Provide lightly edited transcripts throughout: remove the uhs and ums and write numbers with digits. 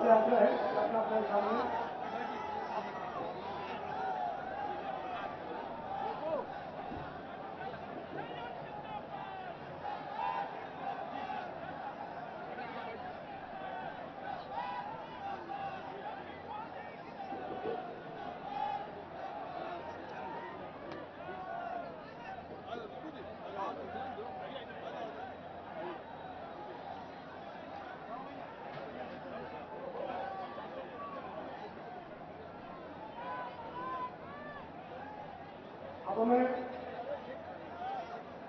आपसे आग्रह है अपना अपने सामने अब मैं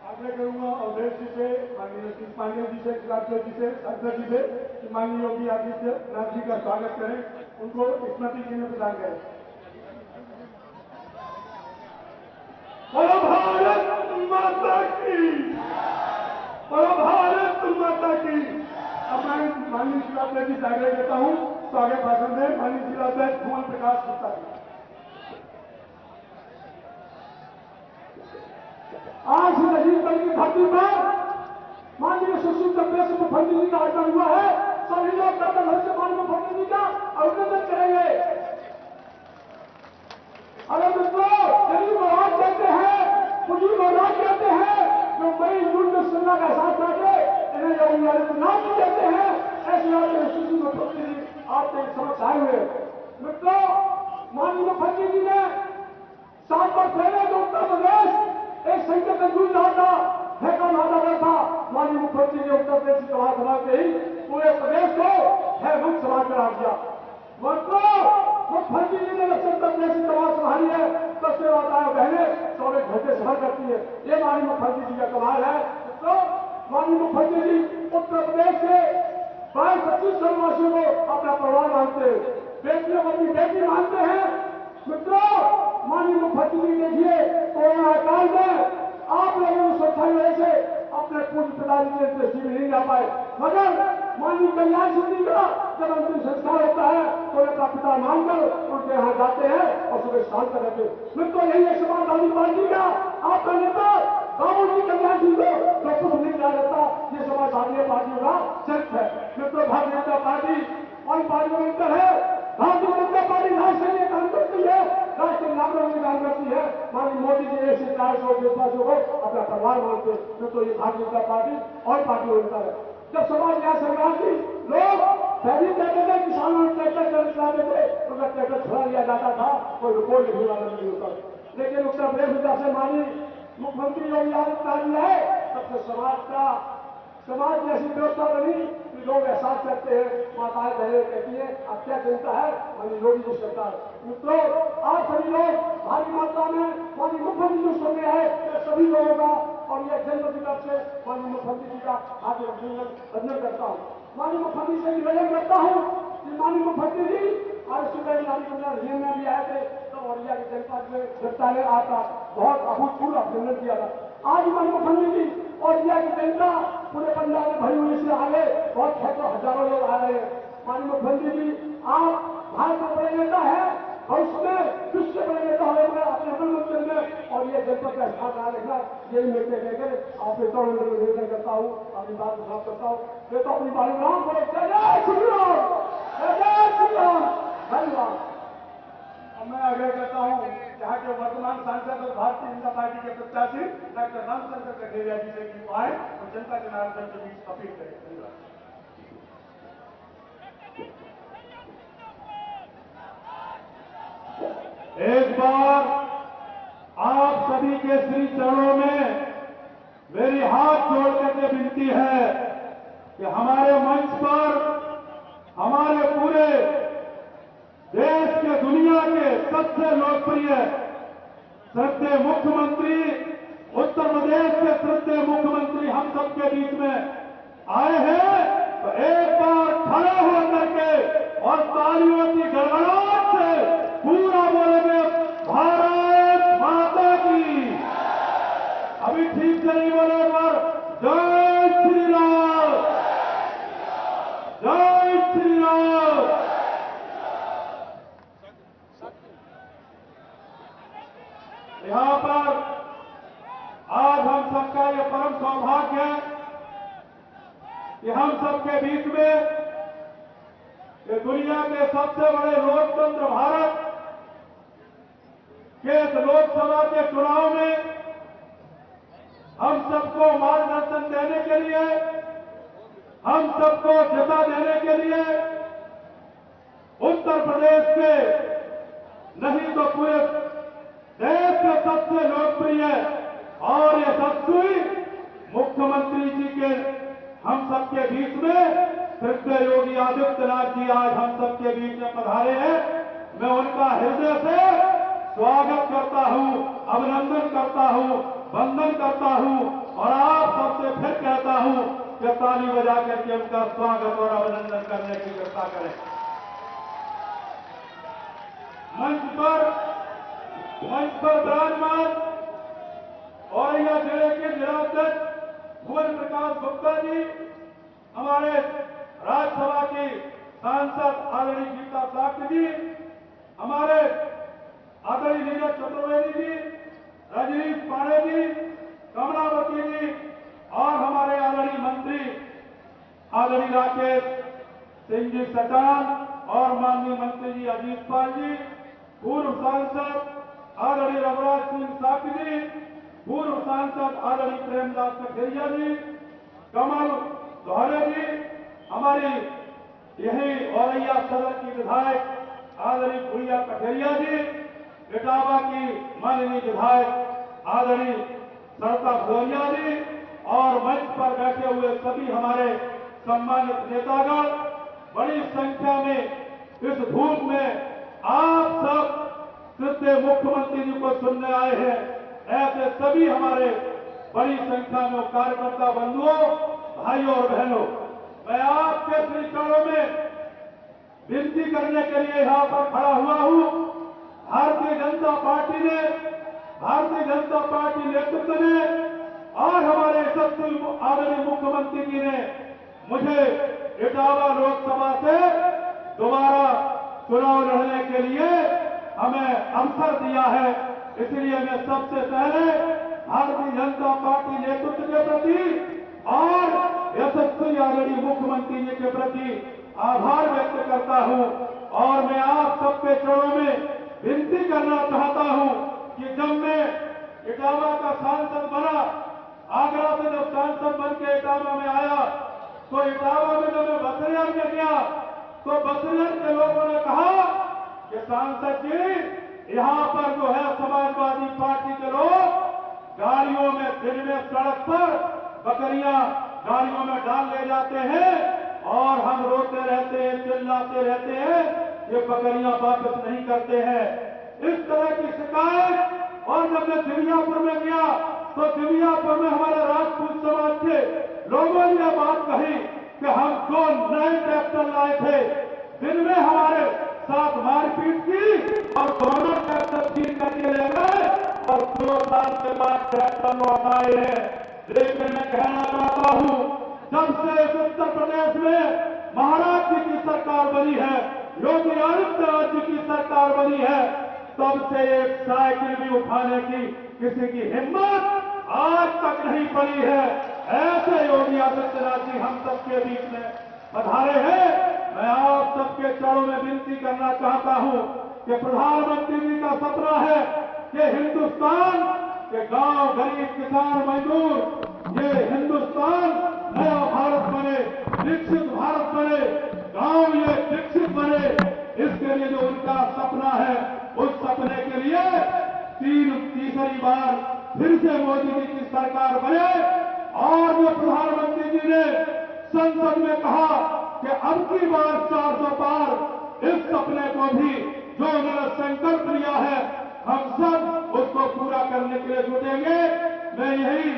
आग्रह करूंगा अवधेश जी से, माननीय श्री पांडे जी से, खिलाफे जी से, सांसद जी से कि माननीय योगी आदित्यनाथ जी का स्वागत करें, उनको स्मृति चिन्ह प्रदान करें। भारत माता की, भारत माता की। अब मैं माननीय खिलाफे जी से आग्रह करता हूं स्वागत भाषण दें माननीय खिलाफे धूमल प्रकाश गुप्ता जी। आज नजीब दल की धरती पर माननीय सुशील चंद्र मुखर्जी जी का आगमन हुआ है। सभी लोग डॉक्टर हर्ष माननीय मुखर्जी जी का अभिनंदन करेंगे। अरे मित्रों, गरीब औलाद कहते हैं, बुजुर्ग औलाद कहते हैं, जो बड़ी युद्ध सुनना का साथ साथे इन्हें योगी आदित्यनाथ जी कहते हैं। ऐसे आपके सुशील मुखर्जी जी आपके समक्ष आए हुए। मित्रों, माननीय मुखर्जी जी ने 7 वर्ष पहले जो उत्तर प्रदेश एक संकट से जूझ रहा था, फेंका नादागर था, माननीय मुख्यमंत्री ने उत्तर प्रदेश की सभा सभा के ही पूरे प्रदेश को है मुक्त सभा करा दिया। मुख्यमंत्री जी ने जब उत्तर प्रदेश की सभा संभाली है तो सेवादार बहने 24 घंटे सभा करती है। ये माननीय मुख्यमंत्री जी का कमाल है। तो माननीय मुख्यमंत्री जी उत्तर प्रदेश के 22-25 शहरवासियों को अपना परिवार मानते हैं, बेटियों को अपनी बेटी मानते हैं। मित्रों, माननीय मुख्यमंत्री जी देखिए, कोरोना काल में आप लोगों की सुरक्षा की वजह से अपने पूज्य पिताजी के दृष्टि में नहीं जा पाए, मगर माननीय कल्याण सिंह जी का जब अंतिम संस्कार होता है तो अपना पिता मानकर उनके यहाँ जाते हैं और सुबह शाम तक रहते हैं। मित्रों, यही है समाजवादी पार्टी का आपका नेता बाबू जी कल्याण सिंह को जो कुछ नहीं कहा जाता, ये समाजवादी पार्टियों का चरित्र है। मित्रों, भारतीय जनता पार्टी और पार्टियों में अंतर है। भारतीय जनता पार्टी राष्ट्र के लिए काम करती है, राष्ट्रीय नागरिकों के काम करती है। माननीय मोदी जी 1 से 400 देशवासियों को अपना परिवार मानते हैं। तो ये भारतीय जनता पार्टी और पार्टी में अंतर है। जब समाज न्याय सरकार थी, लोग पहले कहते थे किसानों ने ट्रैक्टर चलाते थे, उनका ट्रैक्टर छुड़ा लिया जाता था, कोई रिपोर्ट लिखने वाला नहीं होता। लेकिन उत्तर प्रदेश जब से माननीय मुख्यमंत्री योगी आदित्यनाथ जी है, तब से समाज की ऐसी व्यवस्था बनी कि लोग एहसास करते हैं, माताएं बहनें कहती है अब क्या चिंता है, माननीय योगी जी सरकार। मित्रों, आज सभी लोग भारी मात्रा में माननीय मुख्यमंत्री जी सुन रहे हैं, सभी लोगों का और यह जनता की तरफ से माननीय मुख्यमंत्री जी का हार्दिक अभिनंदन करता हूँ। माननीय मुख्यमंत्री से निवेदन करता हूँ कि माननीय मुख्यमंत्री जी आज सुबह नारी में भी आए थे तो औरैया की जनता ने आपका बहुत अभूतपूर्व अभिनंदन किया था। आज माननीय मुख्यमंत्री जी और इंडिया की जनता पूरे पंजाब में भरी हुई से आगे बहुत हजारों लोग आ रहे हैं। माननीय मुख्यमंत्री जी, आप भारत में बड़े नेता है और उसमें विश्व बड़े नेता होंगे अपने मंदिर में, और ये जनपद का स्थान बना रखना, यही मैं कहकर आपके चौड़ में निवेदन करता हूँ, अपनी बात को समाप्त करता हूँ। मैं तो अपनी बात राम बोलो, जय श्री राम, जय श्री राम, धन्यवाद। अब मैं आग्रह करता हूँ यहाँ के वर्तमान सांसद और भारतीय जनता पार्टी के प्रत्याशी डॉक्टर रामचंद्र कठेरिया जी से कि आए और जनता जनार्दन के बीच अपील करें। धन्यवाद। एक बार आप सभी के श्री चरणों में मेरी हाथ जोड़ करके विनती है कि हमारे मंच पर हमारे पूरे देश के दुनिया के सबसे लोकप्रिय श्रद्धेय मुख्यमंत्री, उत्तर प्रदेश के श्रद्धेय मुख्यमंत्री हम सबके बीच में आए हैं, तो एक बार खड़े हो करके और तालियों की गड़गड़ाहट से पूरा बोलेंगे भारत माता की। अभी ठीक से नहीं बोले, एक बार जय श्री राम, जय श्री राम। यहां पर आज हम सबका ये परम सौभाग्य है कि हम सबके बीच में कि दुनिया के सबसे बड़े लोकतंत्र भारत के लोकसभा के चुनाव में हम सबको मार्गदर्शन देने के लिए, हम सबको दिशा देने के लिए उत्तर प्रदेश के नहीं तो पूरे देश के सबसे लोकप्रिय और यशस्वी मुख्यमंत्री जी के हम सबके बीच में श्रद्धेय योगी आदित्यनाथ जी आज हम सबके बीच में पधारे हैं। मैं उनका हृदय से स्वागत करता हूं, अभिनंदन करता हूं, वंदन करता हूं और आप सबसे फिर कहता हूं कि ताली बजा करके उनका स्वागत और अभिनंदन करने की कृपा करें। मंच पर विराजमान औरैया जिले के जिलाध्यक्ष भुवन प्रकाश गुप्ता जी, हमारे राज्यसभा की सांसद आदरणीय गीता साक्य जी, हमारे आदरणीय नीरज चतुर्वेदी जी, रजनीश पांडे जी, कमलावती जी और हमारे आदरणीय मंत्री आदरणीय राकेश सिंह जी सचान और माननीय मंत्री जी अजीत पाल जी, पूर्व सांसद आदरणीय रघुराज सिंह साक्य जी, पूर्व सांसद आदरणीय प्रेमदास कठेरिया जी, कमल दोहरे जी, हमारी यही औरैया सदर की विधायक आदरणीय भूरिया कठेरिया जी, इटावा की माननीय विधायक आदरणीय सरिता भदौरिया जी और मंच पर बैठे हुए सभी हमारे सम्मानित नेतागण, बड़ी संख्या में इस धूप में आप सब श्रद्धेय मुख्यमंत्री जी को सुनने आए हैं। ऐसे सभी हमारे बड़ी संख्या में कार्यकर्ता बंधुओं, भाइयों और बहनों, मैं आपके श्री चरणों में विनती करने के लिए यहां पर खड़ा हुआ हूं। भारतीय जनता पार्टी ने, भारतीय जनता पार्टी नेतृत्व ने और हमारे यशस्वी आदरणीय मुख्यमंत्री जी ने मुझे इटावा लोकसभा से दोबारा चुनाव लड़ने के लिए हमें अवसर दिया है। इसलिए मैं सबसे पहले भारतीय जनता पार्टी नेतृत्व के प्रति और यशस्वी आदरणीय मुख्यमंत्री जी के प्रति आभार व्यक्त करता हूं और मैं आप सबके चरणों में विनती करना चाहता हूं कि जब मैं इटावा का सांसद बना, आगरा से जब सांसद बन के इटावा में आया तो इटावा में जब मैं बसरिया में गया तो बसरिया के लोगों ने कहा कि सांसद जी यहां पर जो है समाजवादी पार्टी के लोग गाड़ियों में दिन में सड़क पर बकरियां गाड़ियों में डाल ले जाते हैं और हम रोते रहते हैं, चिल्लाते रहते हैं, ये बकरियां वापस नहीं करते हैं। इस तरह की शिकायत। और जब मैं दिव्यापुर में गया तो दिव्यापुर में हमारे राजपूत समाज के लोगों ने बात कही कि हम जो नए ट्रैक्टर लाए थे, दिन में हमारे साथ मारपीट की और दोनों ट्रैक्टर सील करके ले गए और 2 साल के बाद ट्रैक्टर लौट आए हैं। लेकिन मैं कहना चाहता हूं, जब से इस उत्तर प्रदेश में महाराज जी की सरकार बनी है, योगी आदित्यनाथ जी की सरकार बनी है, तब से एक साइकिल भी उठाने की किसी की हिम्मत आज तक नहीं पड़ी है। ऐसे योगी आदित्यनाथ जी हम सबके बीच में पधारे हैं। मैं आप सबके चरणों में विनती करना चाहता हूं कि प्रधानमंत्री जी का सपना है कि हिंदुस्तान के गांव, गरीब, किसान, मजदूर, ये हिंदुस्तान नया भारत बने, विकसित भारत बने, गांव ये विकसित बने। इसके लिए जो उनका सपना है, उस सपने के लिए तीसरी बार फिर से मोदी जी की सरकार बने। और जो प्रधानमंत्री जी ने संसद में कहा कि अब की बार 400 पार, इस सपने को भी जो उन्होंने संकल्प लिया है, हम सब उसको पूरा करने के लिए जुटेंगे। मैं यही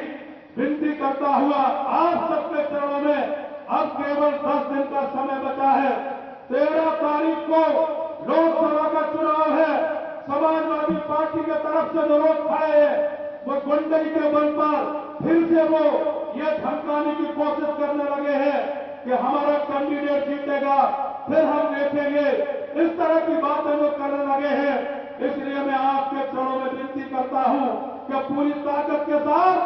विनती करता हुआ आप सबके चरणों में, अब केवल 10 दिन का समय बचा है। 13 तारीख को लोकसभा का चुनाव है। समाजवादी पार्टी के तरफ से जो लोग खड़े हैं, वो गुंडई के बल पर फिर से वो ये धमकाने की कोशिश करने लगे हैं कि हमारा कैंडिडेट जीतेगा, फिर हम देखेंगे। इस तरह की बातें वो करने लगे हैं। इसलिए मैं आपके चरणों में विनती करता हूं कि पूरी ताकत के साथ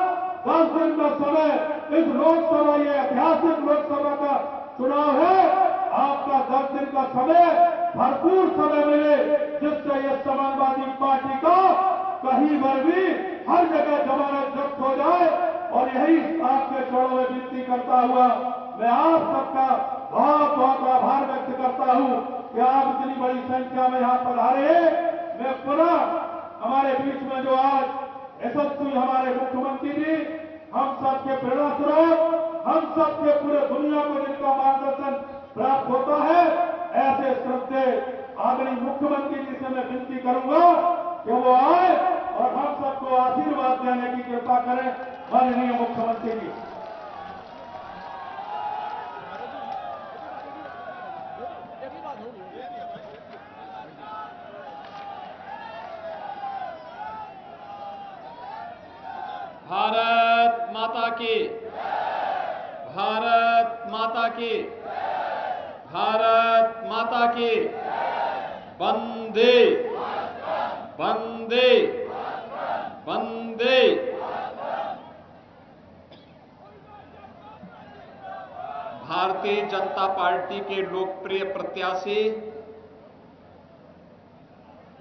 10 दिन का समय, इस लोकसभा, ये ऐतिहासिक लोकसभा का चुनाव है, आपका 10 दिन का समय, भरपूर समय मिले, जिससे ये समाजवादी पार्टी का कहीं पर भी हर जगह जमानत जब्त हो जाए। और यही आपके चरणों में विनती करता हुआ मैं आप सबका बहुत बहुत आभार व्यक्त करता हूं कि आप इतनी बड़ी संख्या में यहां पधारे हैं। मैं पुनः हमारे बीच में जो आज यशस्वी हमारे मुख्यमंत्री जी, हम सबके प्रेरणा स्रोत, हम सबके पूरे दुनिया को जिनका मार्गदर्शन प्राप्त होता है, ऐसे श्रद्धेय आदरणीय मुख्यमंत्री जी से मैं विनती करूंगा कि वो आए और हम सबको आशीर्वाद देने की कृपा करें। माननीय मुख्यमंत्री जी। भारत माता की, भारत माता की, भारत माता की। वंदे वंदे वंदे। भारतीय जनता पार्टी के लोकप्रिय प्रत्याशी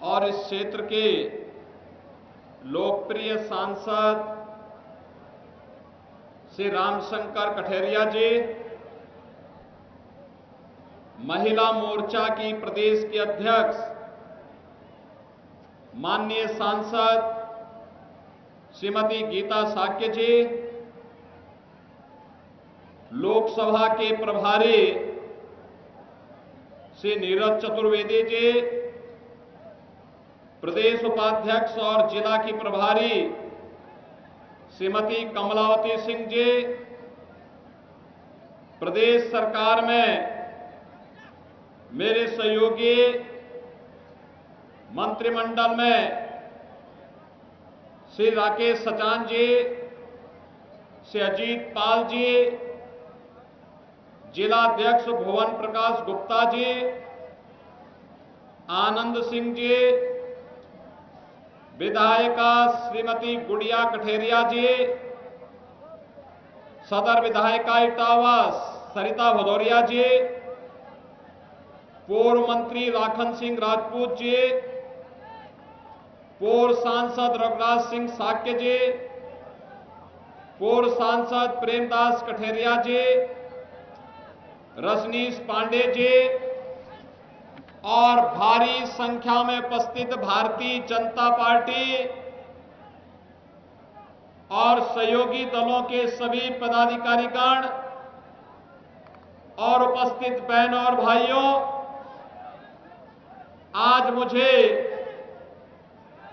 और इस क्षेत्र के लोकप्रिय सांसद श्री रामशंकर कठेरिया जी, महिला मोर्चा की प्रदेश की अध्यक्ष माननीय सांसद श्रीमती गीता साक्य जी, लोकसभा के प्रभारी श्री नीरज चतुर्वेदी जी, प्रदेश उपाध्यक्ष और जिला की प्रभारी श्रीमती कमलावती सिंह जी, प्रदेश सरकार में मेरे सहयोगी, मंत्रिमंडल में श्री राकेश सचान जी, श्री अजीत पाल जी, जिलाध्यक्ष भुवन प्रकाश गुप्ता जी, आनंद सिंह जी, विधायिका श्रीमती गुड़िया कठेरिया जी, सदर विधायिका इटावा सरिता भदौरिया जी, पूर्व मंत्री लाखन सिंह राजपूत जी, पूर्व सांसद रघुराज सिंह साक्य जी, पूर्व सांसद प्रेमदास कठेरिया जी, रजनीश पांडे जी और भारी संख्या में उपस्थित भारतीय जनता पार्टी और सहयोगी दलों के सभी पदाधिकारीगण और उपस्थित बहनों और भाइयों, आज मुझे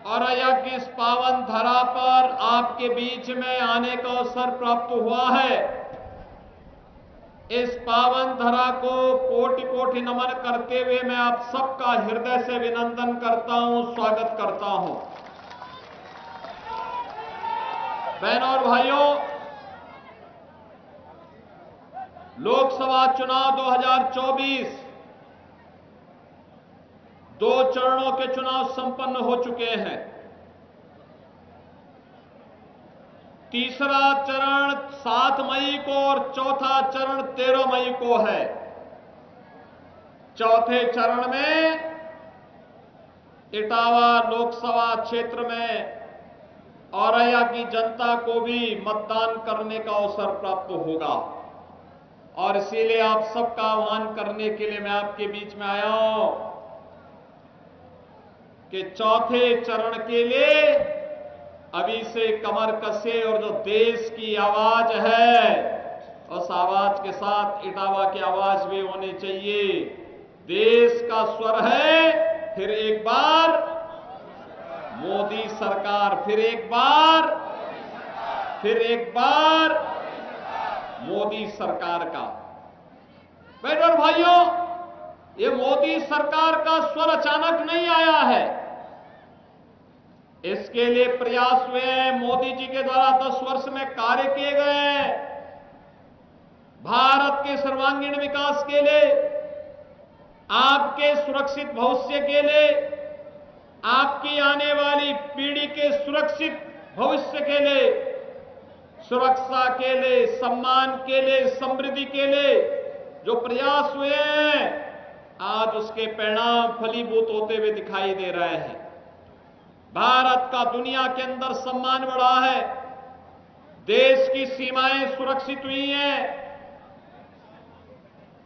औरैया की इस पावन धरा पर आपके बीच में आने का अवसर प्राप्त हुआ है। इस पावन धरा को कोटि कोटि नमन करते हुए मैं आप सबका हृदय से अभिनंदन करता हूं, स्वागत करता हूं। बहनों और भाइयों, लोकसभा चुनाव 2024 दो चरणों के चुनाव संपन्न हो चुके हैं। तीसरा चरण 7 मई को और चौथा चरण 13 मई को है। चौथे चरण में इटावा लोकसभा क्षेत्र में औरैया की जनता को भी मतदान करने का अवसर प्राप्त होगा और इसीलिए आप सबका आह्वान करने के लिए मैं आपके बीच में आया हूं कि चौथे चरण के लिए अभी से कमर कसे और जो देश की आवाज है उस आवाज के साथ इटावा की आवाज भी होनी चाहिए। देश का स्वर है, फिर एक बार मोदी सरकार, फिर एक बार मोदी सरकार का। बहनों और भाइयों, ये मोदी सरकार का स्वर अचानक नहीं आया है, इसके लिए प्रयास हुए हैं। मोदी जी के द्वारा 10 वर्ष में कार्य किए गए हैं। भारत के सर्वांगीण विकास के लिए, आपके सुरक्षित भविष्य के लिए, आपकी आने वाली पीढ़ी के सुरक्षित भविष्य के लिए, सुरक्षा के लिए, सम्मान के लिए, समृद्धि के लिए जो प्रयास हुए हैं, आज उसके परिणाम फलीभूत होते हुए दिखाई दे रहे हैं। भारत का दुनिया के अंदर सम्मान बढ़ा है, देश की सीमाएं सुरक्षित हुई हैं,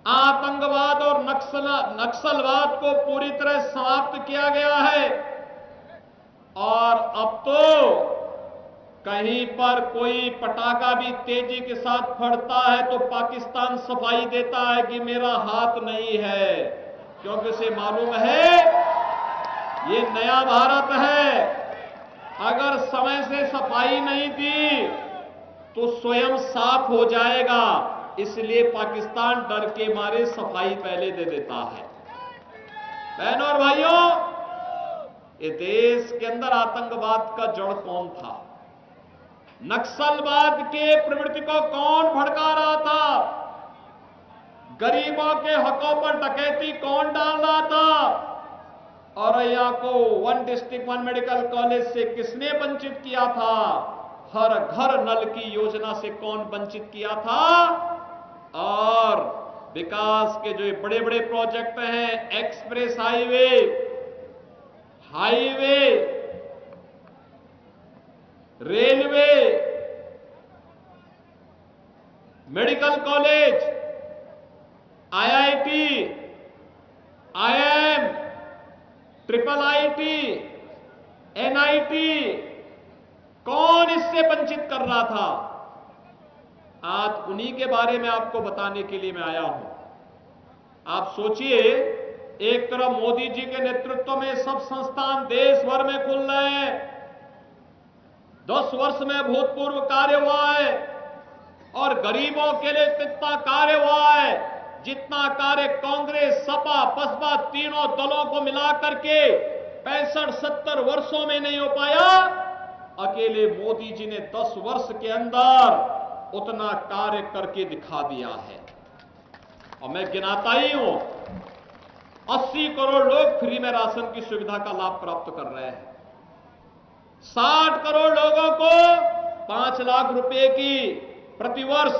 आतंकवाद और नक्सलवाद को पूरी तरह समाप्त किया गया है और अब तो कहीं पर कोई पटाखा भी तेजी के साथ फटता है तो पाकिस्तान सफाई देता है कि मेरा हाथ नहीं है, क्योंकि उसे मालूम है ये नया भारत है। अगर समय से सफाई नहीं दी तो स्वयं साफ हो जाएगा, इसलिए पाकिस्तान डर के मारे सफाई पहले दे देता है। बहनों और भाइयों, ये देश के अंदर आतंकवाद का जड़ कौन था? नक्सलवाद के प्रवृत्ति को कौन भड़का रहा था? गरीबों के हकों पर डकैती कौन डाल रहा था? औरैया को 1 डिस्ट्रिक्ट 1 मेडिकल कॉलेज से किसने वंचित किया था? हर घर नल की योजना से कौन वंचित किया था? और विकास के जो बड़े बड़े प्रोजेक्ट हैं, express highway, railway, medical college, IIT, IIM, IIIT, NIT, कौन इससे वंचित कर रहा था? आज उन्हीं के बारे में आपको बताने के लिए मैं आया हूं। आप सोचिए, एक तरफ मोदी जी के नेतृत्व में सब संस्थान देश भर में खुल रहे हैं, 10 वर्ष में भूतपूर्व कार्य हुआ है और गरीबों के लिए कितना कार्य हुआ है, जितना कार्य कांग्रेस, सपा, बसपा तीनों दलों को मिलाकर के 65-70 वर्षों में नहीं हो पाया, अकेले मोदी जी ने 10 वर्ष के अंदर उतना कार्य करके दिखा दिया है। और मैं गिनाता ही हूं, 80 करोड़ लोग फ्री में राशन की सुविधा का लाभ प्राप्त कर रहे हैं, 60 करोड़ लोगों को 5 लाख रुपए की प्रतिवर्ष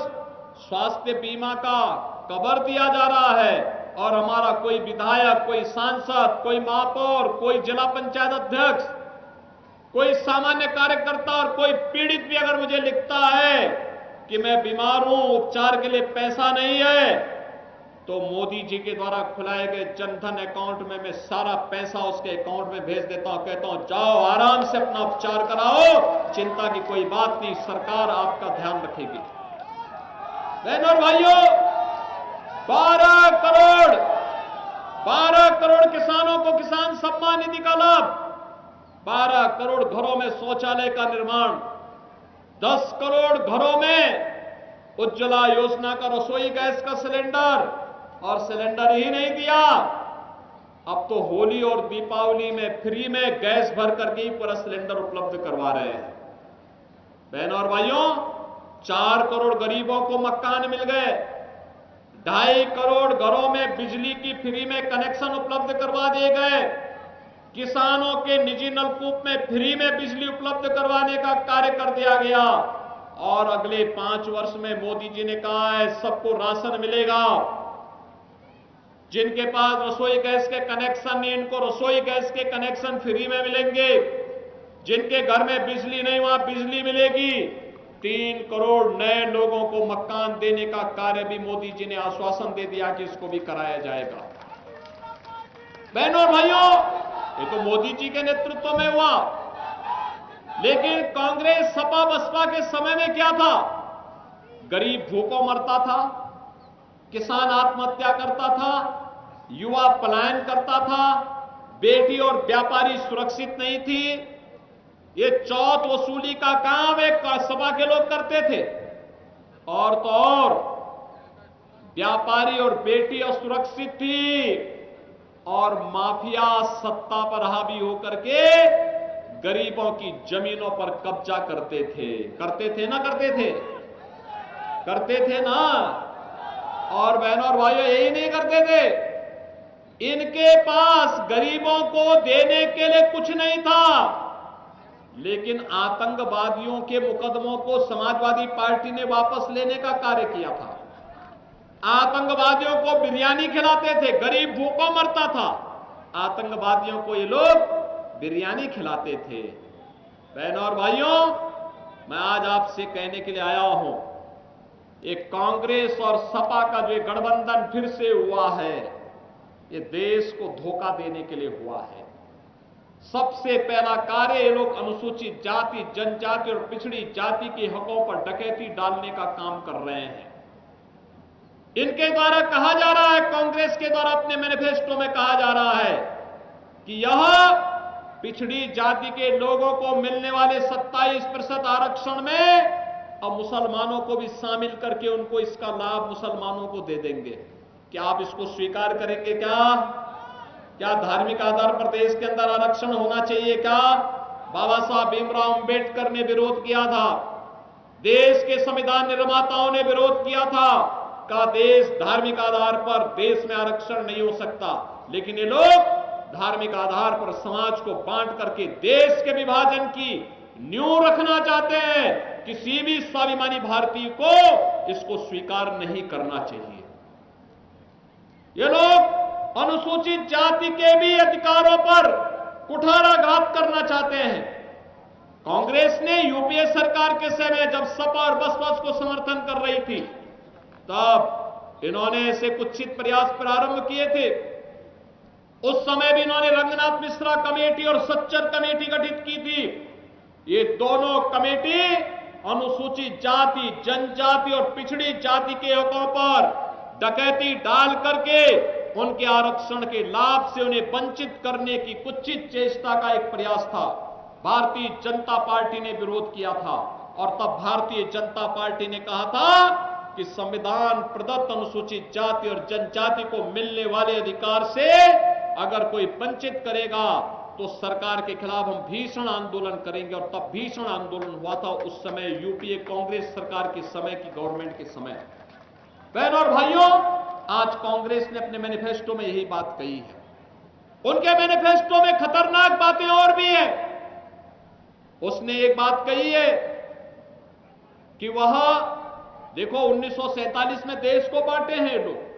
स्वास्थ्य बीमा का कवर दिया जा रहा है। और हमारा कोई विधायक, कोई सांसद, कोई महापौर, कोई जिला पंचायत अध्यक्ष, कोई सामान्य कार्यकर्ता और कोई पीड़ित भी अगर मुझे लिखता है कि मैं बीमार हूं, उपचार के लिए पैसा नहीं है, तो मोदी जी के द्वारा खुलाए गए जनधन अकाउंट में मैं सारा पैसा उसके अकाउंट में भेज देता हूं, कहता हूं जाओ आराम से अपना उपचार कराओ, चिंता की कोई बात नहीं, सरकार आपका ध्यान रखेगी। बहनों और भाइयों, 12 करोड़ किसानों को किसान सम्मान निधि का लाभ, 12 करोड़ घरों में शौचालय का निर्माण, 10 करोड़ घरों में उज्ज्वला योजना का रसोई गैस का सिलेंडर, और सिलेंडर ही नहीं दिया, अब तो होली और दीपावली में फ्री में गैस भर करके ही पूरा सिलेंडर उपलब्ध करवा रहे हैं। बहनों और भाइयों, 4 करोड़ गरीबों को मकान मिल गए, 2.5 करोड़ घरों में बिजली की फ्री में कनेक्शन उपलब्ध करवा दिए गए, किसानों के निजी नलकूप में फ्री में बिजली उपलब्ध करवाने का कार्य कर दिया गया। और अगले 5 वर्ष में मोदी जी ने कहा है सबको राशन मिलेगा, जिनके पास रसोई गैस के कनेक्शन नहीं, इनको रसोई गैस के कनेक्शन फ्री में मिलेंगे, जिनके घर में बिजली नहीं वहां बिजली मिलेगी। 3 करोड़ नए लोगों को मकान देने का कार्य भी मोदी जी ने आश्वासन दे दिया कि इसको भी कराया जाएगा। बहनों और भाइयों, ये तो मोदी जी के नेतृत्व में हुआ, लेकिन कांग्रेस, सपा, बसपा के समय में क्या था? गरीब भूखों मरता था, किसान आत्महत्या करता था, युवा पलायन करता था, बेटी और व्यापारी सुरक्षित नहीं थी। ये चौथ वसूली का काम एक सपा के लोग करते थे, और तो और व्यापारी और बेटी असुरक्षित थी, और माफिया सत्ता पर हावी होकर के गरीबों की जमीनों पर कब्जा करते थे ना करते थे ना। और बहनों और भाइयों, यही नहीं करते थे, इनके पास गरीबों को देने के लिए कुछ नहीं था, लेकिन आतंकवादियों के मुकदमों को समाजवादी पार्टी ने वापस लेने का कार्य किया था। आतंकवादियों को बिरयानी खिलाते थे, गरीब भूखों मरता था, आतंकवादियों को ये लोग बिरयानी खिलाते थे। बहनों और भाइयों, मैं आज आपसे कहने के लिए आया हूं, एक कांग्रेस और सपा का जो गठबंधन फिर से हुआ है, ये देश को धोखा देने के लिए हुआ है। सबसे पहला कार्य ये लोग अनुसूचित जाति, जनजाति और पिछड़ी जाति के हकों पर डकैती डालने का काम कर रहे हैं। इनके द्वारा कहा जा रहा है, कांग्रेस के द्वारा अपने मैनिफेस्टो में कहा जा रहा है कि यह पिछड़ी जाति के लोगों को मिलने वाले 27% आरक्षण में अब मुसलमानों को भी शामिल करके उनको इसका लाभ मुसलमानों को दे देंगे। क्या आप इसको स्वीकार करेंगे? क्या धार्मिक आधार पर देश के अंदर आरक्षण होना चाहिए? क्या बाबा साहब भीमराव अंबेडकर ने विरोध किया था, देश के संविधान निर्माताओं ने विरोध किया था, का देश धार्मिक आधार पर देश में आरक्षण नहीं हो सकता। लेकिन ये लोग धार्मिक आधार पर समाज को बांट करके देश के विभाजन की नींव रखना चाहते हैं। किसी भी स्वाभिमानी भारतीय को इसको स्वीकार नहीं करना चाहिए। ये लोग अनुसूचित जाति के भी अधिकारों पर कुठाराघात करना चाहते हैं। कांग्रेस ने यूपीए सरकार के समय जब सपा और बसपा को समर्थन कर रही थी, तब इन्होंने ऐसे कुत्सित प्रयास प्रारंभ किए थे। उस समय भी इन्होंने रंगनाथ मिश्रा कमेटी और सच्चर कमेटी गठित की थी। ये दोनों कमेटी अनुसूचित जाति, जनजाति और पिछड़ी जाति के हकों पर डकैती डाल करके उनके आरक्षण के लाभ से उन्हें वंचित करने की कुत्सित चेष्टा का एक प्रयास था। भारतीय जनता पार्टी ने विरोध किया था और तब भारतीय जनता पार्टी ने कहा था कि संविधान प्रदत्त अनुसूचित जाति और जनजाति को मिलने वाले अधिकार से अगर कोई वंचित करेगा तो सरकार के खिलाफ हम भीषण आंदोलन करेंगे। और तब भीषण आंदोलन हुआ था उस समय यूपीए कांग्रेस सरकार के समय की, गवर्नमेंट के समय। बहनों और भाइयों, आज कांग्रेस ने अपने मैनिफेस्टो में यही बात कही है। उनके मैनिफेस्टो में खतरनाक बातें और भी है। उसने एक बात कही है कि वह देखो 1947 में देश को बांटे हैं लोग।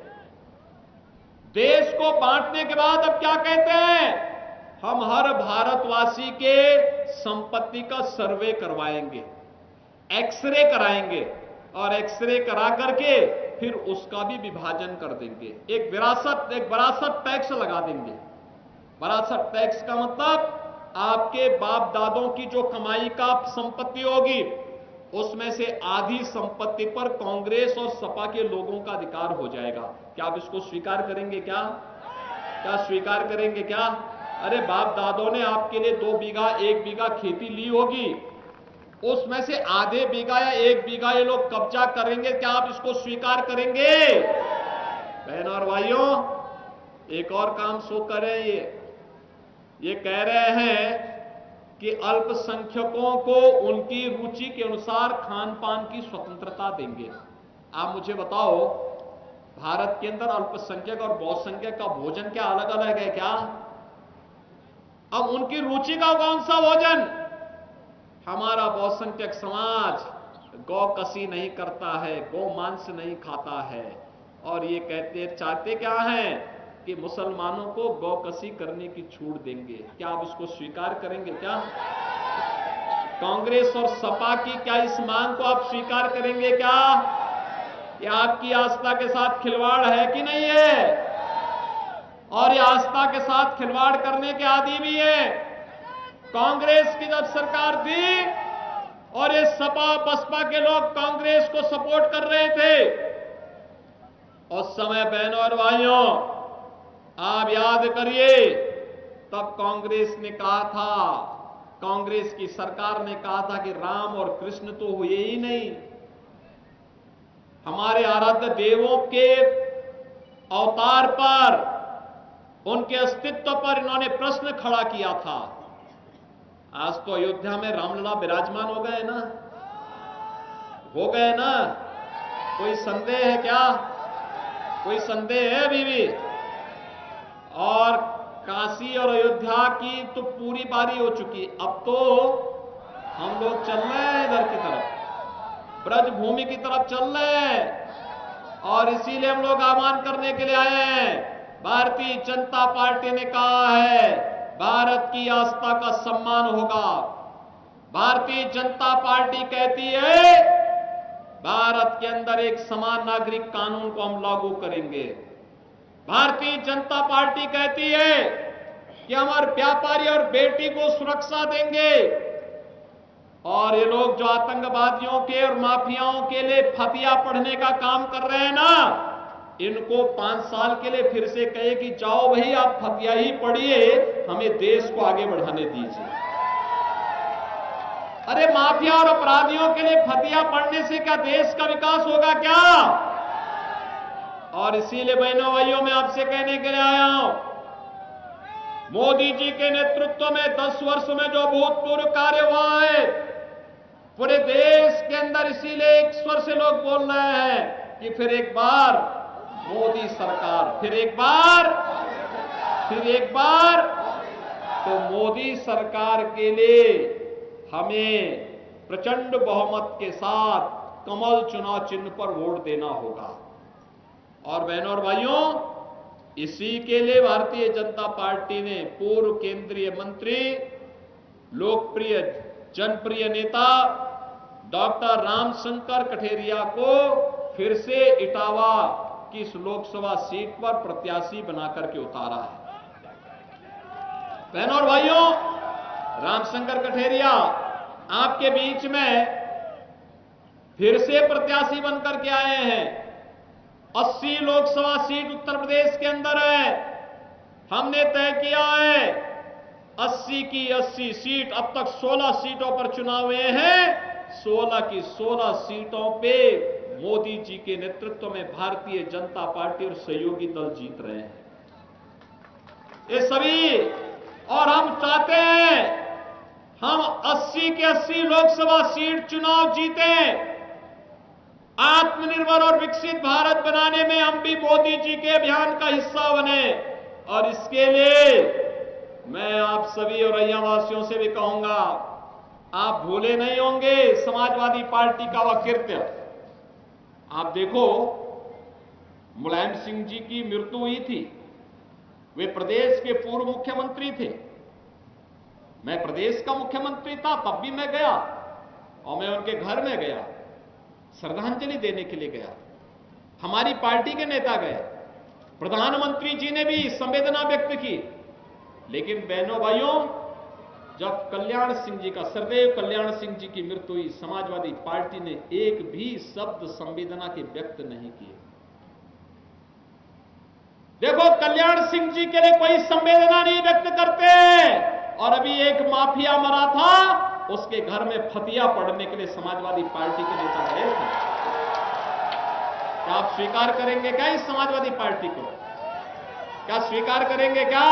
देश को बांटने के बाद अब क्या कहते हैं? हम हर भारतवासी के संपत्ति का सर्वे करवाएंगे, एक्सरे कराएंगे और एक्सरे करा करके फिर उसका भी विभाजन कर देंगे। एक विरासत टैक्स लगा देंगे। विरासत टैक्स का मतलब आपके बाप दादों की जो कमाई का संपत्ति होगी उसमें से आधी संपत्ति पर कांग्रेस और सपा के लोगों का अधिकार हो जाएगा। क्या आप इसको स्वीकार करेंगे? क्या स्वीकार करेंगे? क्या अरे बाप दादों ने आपके लिए 2 बीघा 1 बीघा खेती ली होगी, उसमें से आधे बीघा या 1 बीघा ये लोग कब्जा करेंगे। क्या आप इसको स्वीकार करेंगे? बहनों और भाइयों, एक और काम सो कर रहे हैं। ये कह रहे हैं कि अल्पसंख्यकों को उनकी रुचि के अनुसार खान पान की स्वतंत्रता देंगे। आप मुझे बताओ, भारत के अंदर अल्पसंख्यक और बहुसंख्यक का भोजन क्या अलग अलग है? क्या अब उनकी रुचि का कौन सा भोजन? हमारा बहुसंख्यक समाज गौ कसी नहीं करता है, गौ मांस नहीं खाता है, और ये चाहते क्या हैं कि मुसलमानों को गौ कसी करने की छूट देंगे। क्या आप इसको स्वीकार करेंगे? क्या कांग्रेस और सपा की क्या इस मांग को आप स्वीकार करेंगे? क्या ये आपकी आस्था के साथ खिलवाड़ है कि नहीं है? और ये आस्था के साथ खिलवाड़ करने के आदी भी है। कांग्रेस की जब सरकार थी और ये सपा बसपा के लोग कांग्रेस को सपोर्ट कर रहे थे, उस समय बहनों और भाइयों आप याद करिए, तब कांग्रेस ने कहा था, कांग्रेस की सरकार ने कहा था कि राम और कृष्ण तो हुए ही नहीं, हमारे आराध्य देवों के अवतार पर, उनके अस्तित्व पर इन्होंने प्रश्न खड़ा किया था। आज तो अयोध्या में रामलला विराजमान हो गए ना, हो गए ना? कोई संदेह है? क्या कोई संदेह है अभी भी? और काशी और अयोध्या की तो पूरी बारी हो चुकी, अब तो हम लोग चल रहे हैं इधर की तरफ, ब्रज भूमि की तरफ चल रहे हैं। और इसीलिए हम लोग आह्वान करने के लिए आए हैं। भारतीय जनता पार्टी ने कहा है भारत की आस्था का सम्मान होगा। भारतीय जनता पार्टी कहती है भारत के अंदर एक समान नागरिक कानून को हम लागू करेंगे। भारतीय जनता पार्टी कहती है कि हम हर व्यापारी और बेटी को सुरक्षा देंगे। और ये लोग जो आतंकवादियों के और माफियाओं के लिए फतिया पढ़ने का काम कर रहे हैं ना, इनको 5 साल के लिए फिर से कहे कि जाओ भाई आप फतिया ही पढ़िए, हमें देश को आगे बढ़ाने दीजिए। अरे माफिया और अपराधियों के लिए फतिया पढ़ने से क्या देश का विकास होगा क्या? और इसीलिए बहनों भाइयों मैं आपसे कहने के लिए आया हूं, मोदी जी के नेतृत्व में 10 वर्ष में जो भूतपूर्व कार्य हुआ है पूरे देश के अंदर, इसीलिए एक स्वर से लोग बोल रहे हैं कि फिर एक बार मोदी सरकार, फिर एक बार तो मोदी सरकार के लिए हमें प्रचंड बहुमत के साथ कमल चुनाव चिन्ह पर वोट देना होगा। और बहनों और भाइयों, इसी के लिए भारतीय जनता पार्टी ने पूर्व केंद्रीय मंत्री, लोकप्रिय जनप्रिय नेता डॉक्टर रामशंकर कठेरिया को फिर से इटावा की इस लोकसभा सीट पर प्रत्याशी बनाकर के उतारा है। बहनों और भाइयों, रामशंकर कठेरिया आपके बीच में फिर से प्रत्याशी बनकर के आए हैं। 80 लोकसभा सीट उत्तर प्रदेश के अंदर है। हमने तय किया है 80 की 80 सीट, अब तक 16 सीटों पर चुनाव हुए हैं, 16 की 16 सीटों पे मोदी जी के नेतृत्व में भारतीय जनता पार्टी और सहयोगी दल जीत रहे हैं ये सभी। और हम चाहते हैं हम 80 के 80 लोकसभा सीट चुनाव जीतें। आत्मनिर्भर और विकसित भारत बनाने में हम भी मोदी जी के अभियान का हिस्सा बने। और इसके लिए मैं आप सभी और अय्यावासियों से भी कहूंगा, आप भूले नहीं होंगे समाजवादी पार्टी का वह कृत्य। आप देखो, मुलायम सिंह जी की मृत्यु हुई थी, वे प्रदेश के पूर्व मुख्यमंत्री थे। मैं प्रदेश का मुख्यमंत्री था तब भी मैं गया और मैं उनके घर में गया, श्रद्धांजलि देने के लिए गया। हमारी पार्टी के नेता गए, प्रधानमंत्री जी ने भी संवेदना व्यक्त की। लेकिन बहनों भाइयों, जब कल्याण सिंह जी का, सरदेव कल्याण सिंह जी की मृत्यु हुई, समाजवादी पार्टी ने एक भी शब्द संवेदना के व्यक्त नहीं किए। देखो, कल्याण सिंह जी के लिए कोई संवेदना नहीं व्यक्त करते। और अभी एक माफिया मरा था, उसके घर में फतिया पढ़ने के लिए समाजवादी पार्टी के नेता गए थे। क्या आप स्वीकार करेंगे क्या इस समाजवादी पार्टी को? क्या स्वीकार करेंगे क्या?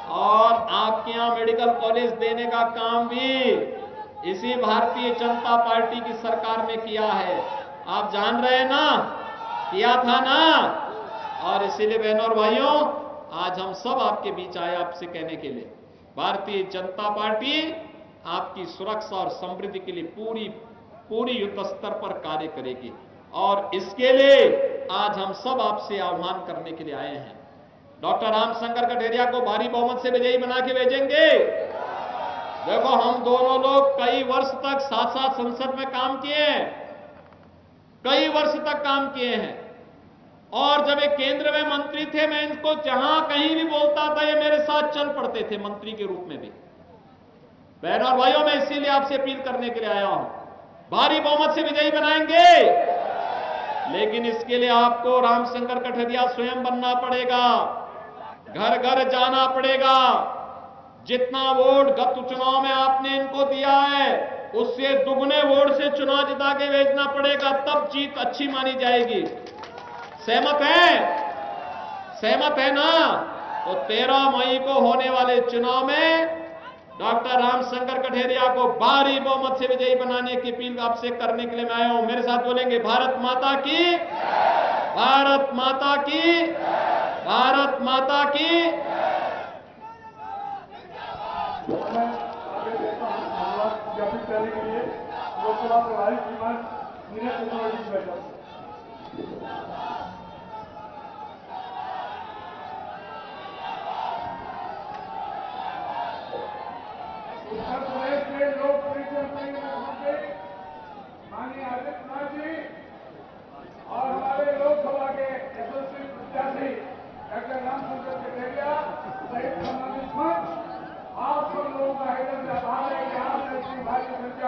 और आपके यहां मेडिकल कॉलेज देने का काम भी इसी भारतीय जनता पार्टी की सरकार ने किया है। आप जान रहे हैं ना, किया था ना। और इसीलिए बहनों और भाइयों, आज हम सब आपके बीच आए आपसे कहने के लिए, भारतीय जनता पार्टी आपकी सुरक्षा और समृद्धि के लिए पूरी युद्ध स्तर पर कार्य करेगी। और इसके लिए आज हम सब आपसे आह्वान करने के लिए आए हैं। डॉक्टर रामशंकर कठेरिया को भारी बहुमत से विजयी बना के भेजेंगे। देखो, हम दोनों लोग कई वर्ष तक साथ साथ संसद में काम किए हैं, कई वर्ष तक काम किए हैं। और जब ये केंद्र में मंत्री थे, मैं इनको जहां कहीं भी बोलता था, ये मेरे साथ चल पड़ते थे मंत्री के रूप में भी। बहनों और भाइयों, मैं इसीलिए आपसे अपील करने के लिए आया हूं, भारी बहुमत से विजयी बनाएंगे। लेकिन इसके लिए आपको रामशंकर कठेरिया स्वयं बनना पड़ेगा, घर घर जाना पड़ेगा। जितना वोट गत चुनाव में आपने इनको दिया है, उससे दुगने वोट से चुनाव जिता के भेजना पड़ेगा, तब जीत अच्छी मानी जाएगी। सहमत है? सहमत है ना? तो 13 मई को होने वाले चुनाव में डॉक्टर रामशंकर कठेरिया को भारी बहुमत से विजयी बनाने की अपील आपसे करने के लिए मैं आया हूं। मेरे साथ बोलेंगे, भारत माता की, भारत माता की, भारत माता की। मैं आगे देखता हूं धन्यवाद ज्ञापित करने के लिए लोकसभा प्रभारी श्रीमान नीरज चतुर्वेदी जी बैठा। उत्तर प्रदेश के लोकप्रिय मुख्यमंत्री माननीय आदित्यनाथ जी और हमारे लोकसभा के यशस्वी प्रत्याशी डॉक्टर रामचंद्र कटेरिया सहित सम्मानित मंच, आप सब लोगों का हृदय से आभार है कि आपने इतनी भारी संख्या